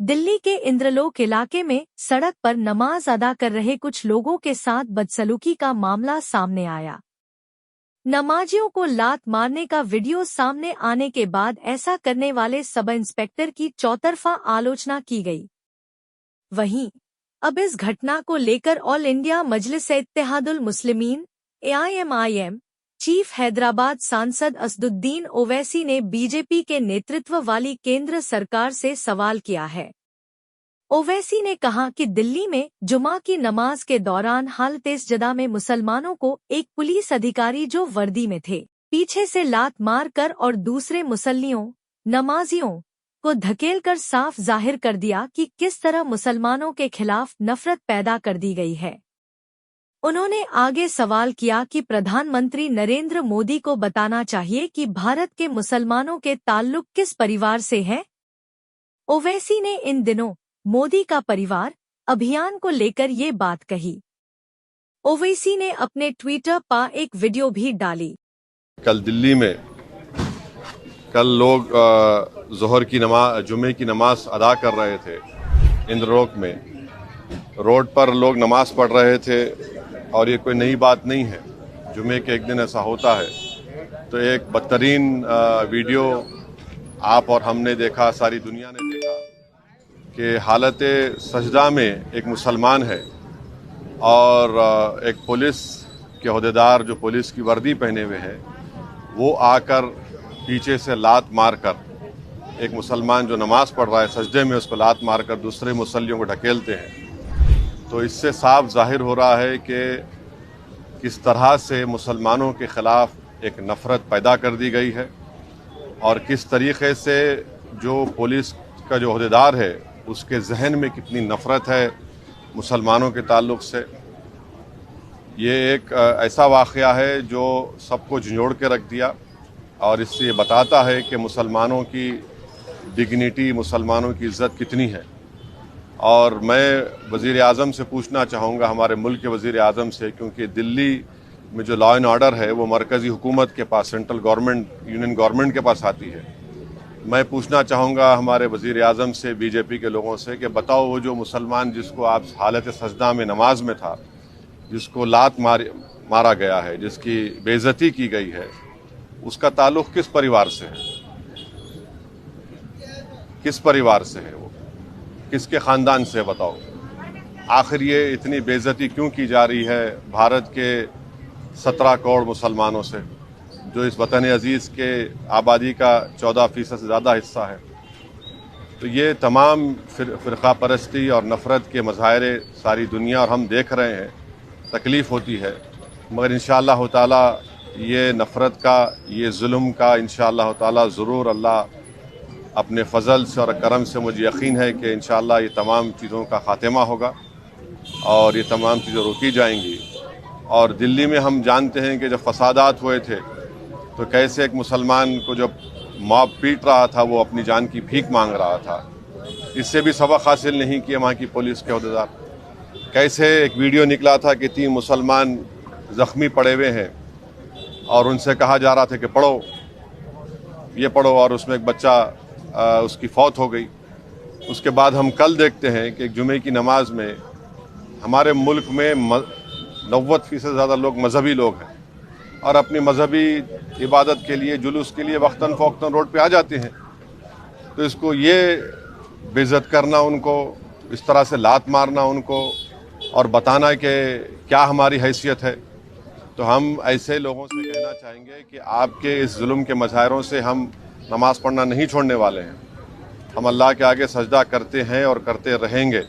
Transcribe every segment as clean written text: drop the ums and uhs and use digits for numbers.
दिल्ली के इंद्रलोक इलाके में सड़क पर नमाज अदा कर रहे कुछ लोगों के साथ बदसलूकी का मामला सामने आया। नमाजियों को लात मारने का वीडियो सामने आने के बाद ऐसा करने वाले सब इंस्पेक्टर की चौतरफा आलोचना की गई। वहीं अब इस घटना को लेकर ऑल इंडिया मजलिस-ए-इत्तेहादुल मुस्लिमीन AIMIM चीफ हैदराबाद सांसद असदुद्दीन ओवैसी ने बीजेपी के नेतृत्व वाली केंद्र सरकार से सवाल किया है। ओवैसी ने कहा कि दिल्ली में जुमा की नमाज के दौरान हालत-ए-सजदा में मुसलमानों को एक पुलिस अधिकारी जो वर्दी में थे, पीछे से लात मार कर और दूसरे मुसल्लियों नमाजियों को धकेलकर साफ जाहिर कर दिया कि किस तरह मुसलमानों के खिलाफ नफरत पैदा कर दी गई है। उन्होंने आगे सवाल किया कि प्रधानमंत्री नरेंद्र मोदी को बताना चाहिए कि भारत के मुसलमानों के ताल्लुक किस परिवार से हैं। ओवैसी ने इन दिनों मोदी का परिवार अभियान को लेकर ये बात कही। ओवैसी ने अपने ट्विटर पर एक वीडियो भी डाली। कल दिल्ली में लोग ज़ोहर की नमाज जुमे की नमाज अदा कर रहे थे। इंद्रलोक में रोड पर लोग नमाज पढ़ रहे थे और ये कोई नई बात नहीं है। जुमे के एक दिन ऐसा होता है। तो एक बदतरीन वीडियो आप और हमने देखा, सारी दुनिया ने देखा कि हालत सजदा में एक मुसलमान है और एक पुलिस के ओहदेदार जो पुलिस की वर्दी पहने हुए हैं वो आकर पीछे से लात मारकर एक मुसलमान जो नमाज पढ़ रहा है सजदे में उसको लात मारकर दूसरे मुसल्लियों को ढकेलते हैं। तो इससे साफ जाहिर हो रहा है कि किस तरह से मुसलमानों के ख़िलाफ़ एक नफ़रत पैदा कर दी गई है और किस तरीक़े से जो पुलिस का जो ओहदेदार है उसके जहन में कितनी नफ़रत है मुसलमानों के ताल्लुक़ से। ये एक ऐसा वाक़या है जो सबको झंझोड़ के रख दिया और इससे ये बताता है कि मुसलमानों की डिग्निटी, मुसलमानों की इज़्ज़त कितनी है। और मैं वज़ीर आज़म से पूछना चाहूँगा, हमारे मुल्क के वज़ीर आज़म से, क्योंकि दिल्ली में जो लॉ एंड ऑर्डर है वो मरकज़ी हुकूमत के पास, सेंट्रल गवर्नमेंट, यूनियन गवर्नमेंट के पास आती है। मैं पूछना चाहूँगा हमारे वज़ीर आज़म से, बीजेपी के लोगों से, कि बताओ वो जो मुसलमान जिसको आप हालत सजदा में नमाज में था, जिसको लात मारा गया है, जिसकी बेइज्जती की गई है, उसका ताल्लुक़ किस परिवार से है? किस परिवार से है वो? किसके ख़ानदान से? बताओ। आखिर ये इतनी बेइज्जती क्यों की जा रही है भारत के 17 करोड़ मुसलमानों से, जो इस वतन अजीज़ के आबादी का 14% से ज़्यादा हिस्सा है। तो ये तमाम फ़िरक़ा परस्ती और नफ़रत के मज़ाहिरे सारी दुनिया और हम देख रहे हैं। तकलीफ़ होती है, मगर इंशाअल्लाह ताला ये नफ़रत का, ये जुल्म का इंशाअल्लाह ताला ज़रूर अल्लाह अपने फ़ज़ल से और करम से, मुझे यकीन है कि इंशाअल्लाह ये तमाम चीज़ों का ख़ात्मा होगा और ये तमाम चीज़ें रोकी जाएंगी। और दिल्ली में हम जानते हैं कि जब फ़सादात हुए थे तो कैसे एक मुसलमान को जब मॉब पीट रहा था वो अपनी जान की भीख मांग रहा था। इससे भी सबक हासिल नहीं किया वहाँ की पुलिस के ओहदेदार। कैसे एक वीडियो निकला था कि 3 मुसलमान ज़ख्मी पड़े हुए हैं और उनसे कहा जा रहा था कि पढ़ो, ये पढ़ो, और उसमें एक बच्चा उसकी फौत हो गई। उसके बाद हम कल देखते हैं कि एक जुमे की नमाज में हमारे मुल्क में 90% से ज़्यादा लोग मजहबी लोग हैं और अपनी मजहबी इबादत के लिए, जुलूस के लिए वक्तन फ़ौक्तन रोड पे आ जाते हैं। तो इसको ये बेइज्जत करना, उनको इस तरह से लात मारना उनको और बताना कि क्या हमारी हैसियत है, तो हम ऐसे लोगों से कहना चाहेंगे कि आपके इस जुल्म के मज़ाहिरों से हम नमाज़ पढ़ना नहीं छोड़ने वाले हैं। हम अल्लाह के आगे सजदा करते हैं और करते रहेंगे।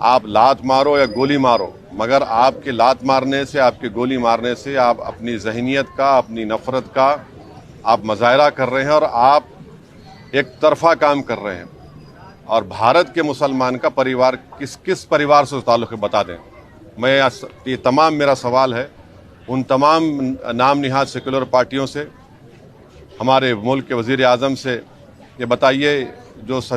आप लात मारो या गोली मारो, मगर आपके लात मारने से, आपके गोली मारने से आप अपनी ज़हनियत का, अपनी नफ़रत का आप मज़ाहिरा कर रहे हैं और आप एक तरफ़ा काम कर रहे हैं। और भारत के मुसलमान का परिवार किस परिवार से ताल्लुक़ है बता दें। मैं ये तमाम मेरा सवाल है उन तमाम नाम निहाद सेकुलर पार्टियों से, हमारे मुल्क के वज़ीर आज़म से, ये बताइए जो